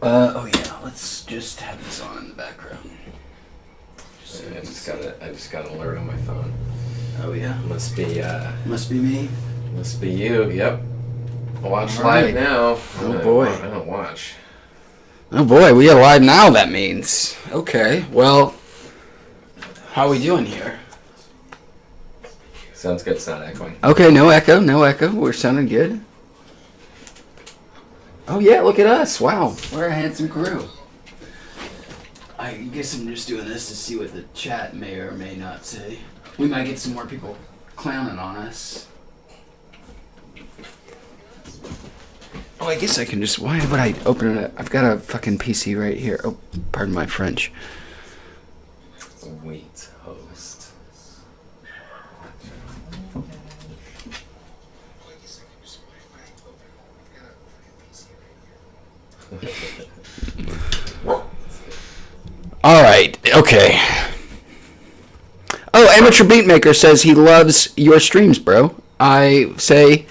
Oh yeah, let's just have this on in the background. I just got an alert on my phone. Oh yeah. Must be me. Must be you. Yep. Watch All live right. now. Oh boy. I don't watch. Oh boy, we are live now. That means. Okay. Well, how are we doing here? Sounds good. It's not echoing. Okay. No echo. No echo. We're sounding good. Oh yeah, look at us. Wow, we're a handsome crew. I guess I'm just doing this to see what the chat may or may not say. We might get some more people clowning on us. Oh, I guess I can just... Why would I open it? I've got a fucking PC right here. Oh, pardon my French. Wait, host. All right. Okay. Oh, Amateur Beatmaker says he loves your streams, bro. I say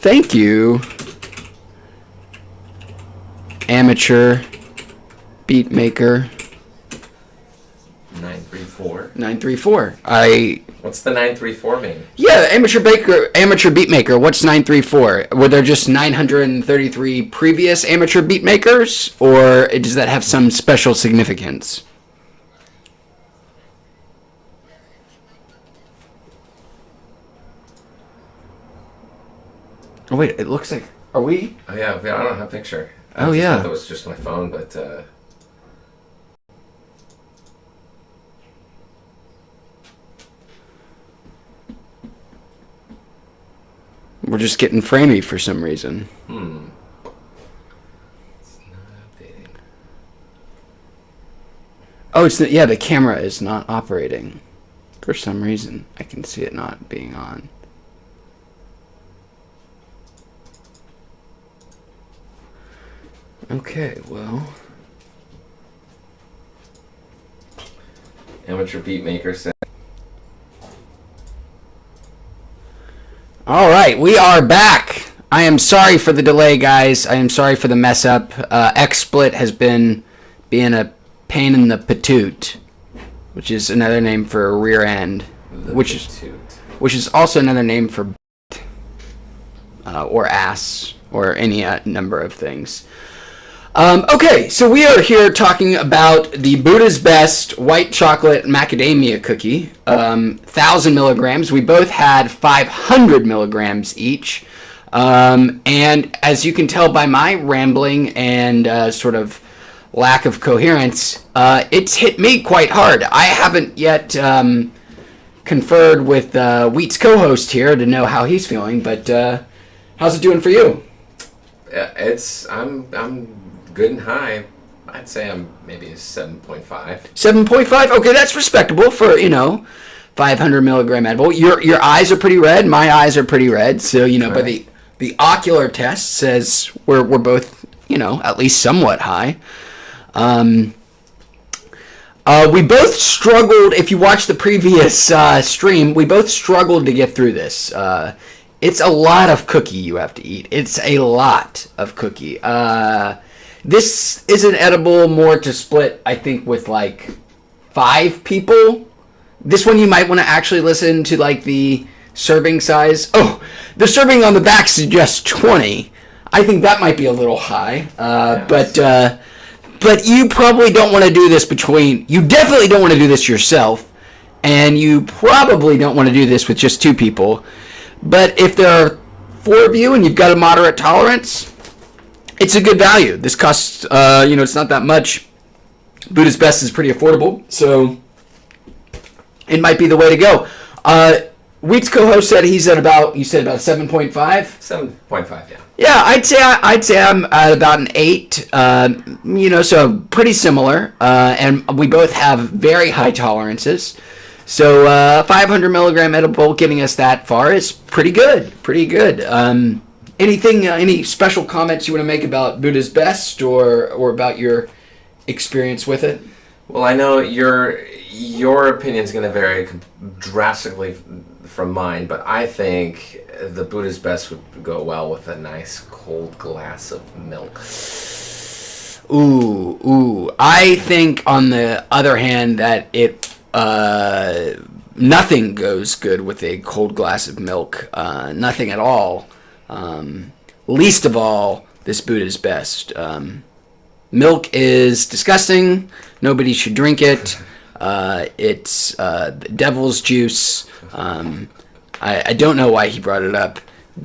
thank you, Amateur Beatmaker 934. What's the 934 mean? Yeah, Amateur Beatmaker. What's 934? Were there just 933 previous Amateur Beatmakers, or does that have some special significance? Oh wait, it looks like... Are we? Oh yeah, I don't have a picture. Oh I yeah. thought that was just my phone, but We're just getting framey for some reason. It's not updating. Oh, yeah, the camera is not operating. For some reason, I can see it not being on. Okay, well... Amateur Beatmaker said. All right, we are back. I am sorry for the delay, guys. I am sorry for the mess up. XSplit has been being a pain in the patoot, which is another name for a rear end, which is also another name for or ass or any number of things. Okay, so we are here talking about the Buddha's Best white chocolate macadamia cookie, 1,000 milligrams. We both had 500 milligrams each. And as you can tell by my rambling and sort of lack of coherence, it's hit me quite hard. I haven't yet conferred with Wheat's co-host here to know how he's feeling, but how's it doing for you? I'm good and high. I'd say I'm maybe a 7.5. 7.5? Okay, that's respectable for, 500 milligram edible. Your eyes are pretty red. My eyes are pretty red. So, but the ocular test says we're both, at least somewhat high. We both struggled. If you watch the previous stream, we both struggled to get through this. It's a lot of cookie you have to eat. It's a lot of cookie. This is an edible more to split, I think, with like 5 people. This one you might want to actually listen to like the serving size. Oh, the serving on the back suggests 20. I think that might be a little high. But you probably don't want to do this you definitely don't want to do this yourself. And you probably don't want to do this with just 2 people. But if there are 4 of you and you've got a moderate tolerance, it's a good value. This costs, it's not that much. Buddha's Best is pretty affordable, so it might be the way to go. Wheat's co-host said he's at about 7.5? 7.5, yeah. Yeah, I'd say I'm at about an 8. So pretty similar. And we both have very high tolerances. So 500 milligram edible getting us that far is pretty good. Pretty good. Any special comments you want to make about Buddha's Best or about your experience with it? Well, I know your opinion is going to vary drastically from mine, but I think the Buddha's Best would go well with a nice cold glass of milk. Ooh. I think, on the other hand, that nothing goes good with a cold glass of milk. Nothing at all. Least of all, this Buddha's Best. Milk is disgusting. Nobody should drink it. It's the devil's juice. I don't know why he brought it up.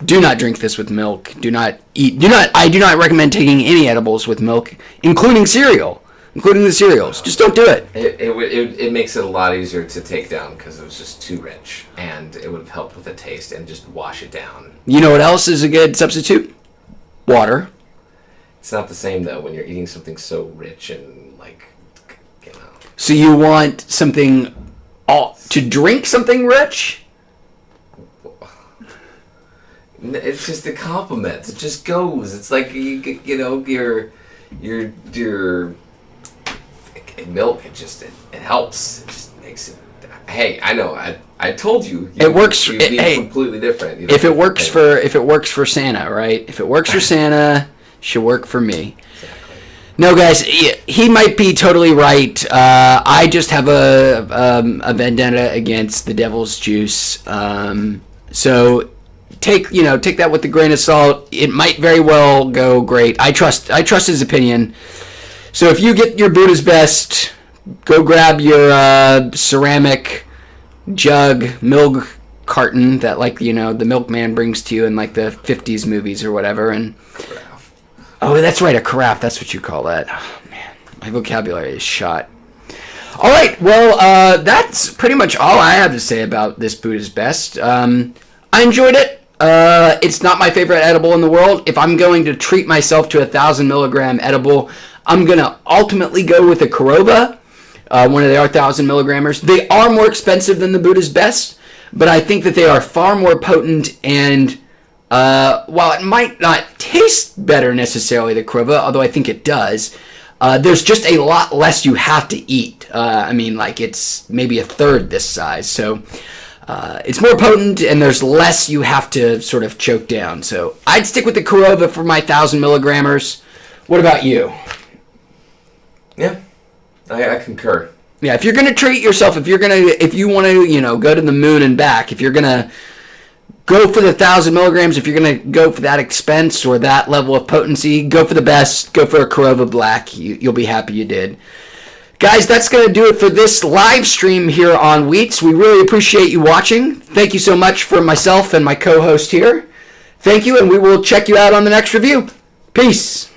Do not drink this with milk. I do not recommend taking any edibles with milk, including cereal. Including the cereals. Just don't do it. It makes it a lot easier to take down because it was just too rich, and it would have helped with the taste and just wash it down. You know what else is a good substitute? Water. It's not the same though when you're eating something so rich and So you want something to drink something rich? It's just a compliment. It just goes. It's like your milk. It helps. It just makes it. Hey, I know. I told you. It works. Completely different. If it works for Santa, right? If it works for Santa, should work for me. Exactly. No, guys, he might be totally right. I just have a vendetta against the devil's juice. So take that with a grain of salt. It might very well go great. I trust his opinion. So if you get your Buddha's Best, go grab your ceramic jug milk carton that the milkman brings to you in the 50s movies or whatever, and oh, that's right, a carafe. That's what you call that. Oh, man, my vocabulary is shot. All right, well, that's pretty much all I have to say about this Buddha's Best. I enjoyed it. It's not my favorite edible in the world. If I'm going to treat myself to a 1,000 milligram edible, I'm going to ultimately go with a Caroba, one of their 1,000 milligrammers. They are more expensive than the Buddha's Best, but I think that they are far more potent, and while it might not taste better necessarily, the Caroba, although I think it does, there's just a lot less you have to eat. It's maybe a third this size, so it's more potent, and there's less you have to sort of choke down. So I'd stick with the Caroba for my 1,000 milligrammers. What about you? Yeah, I concur. Yeah, if you're gonna treat yourself, if you want to, go to the moon and back, if you're gonna go for the 1,000 milligrams, if you're gonna go for that expense or that level of potency, go for the best. Go for a Caroba Black. You'll be happy you did. Guys, that's going to do it for this live stream here on Wheats. We really appreciate you watching. Thank you so much for myself and my co-host here. Thank you, and we will check you out on the next review. Peace.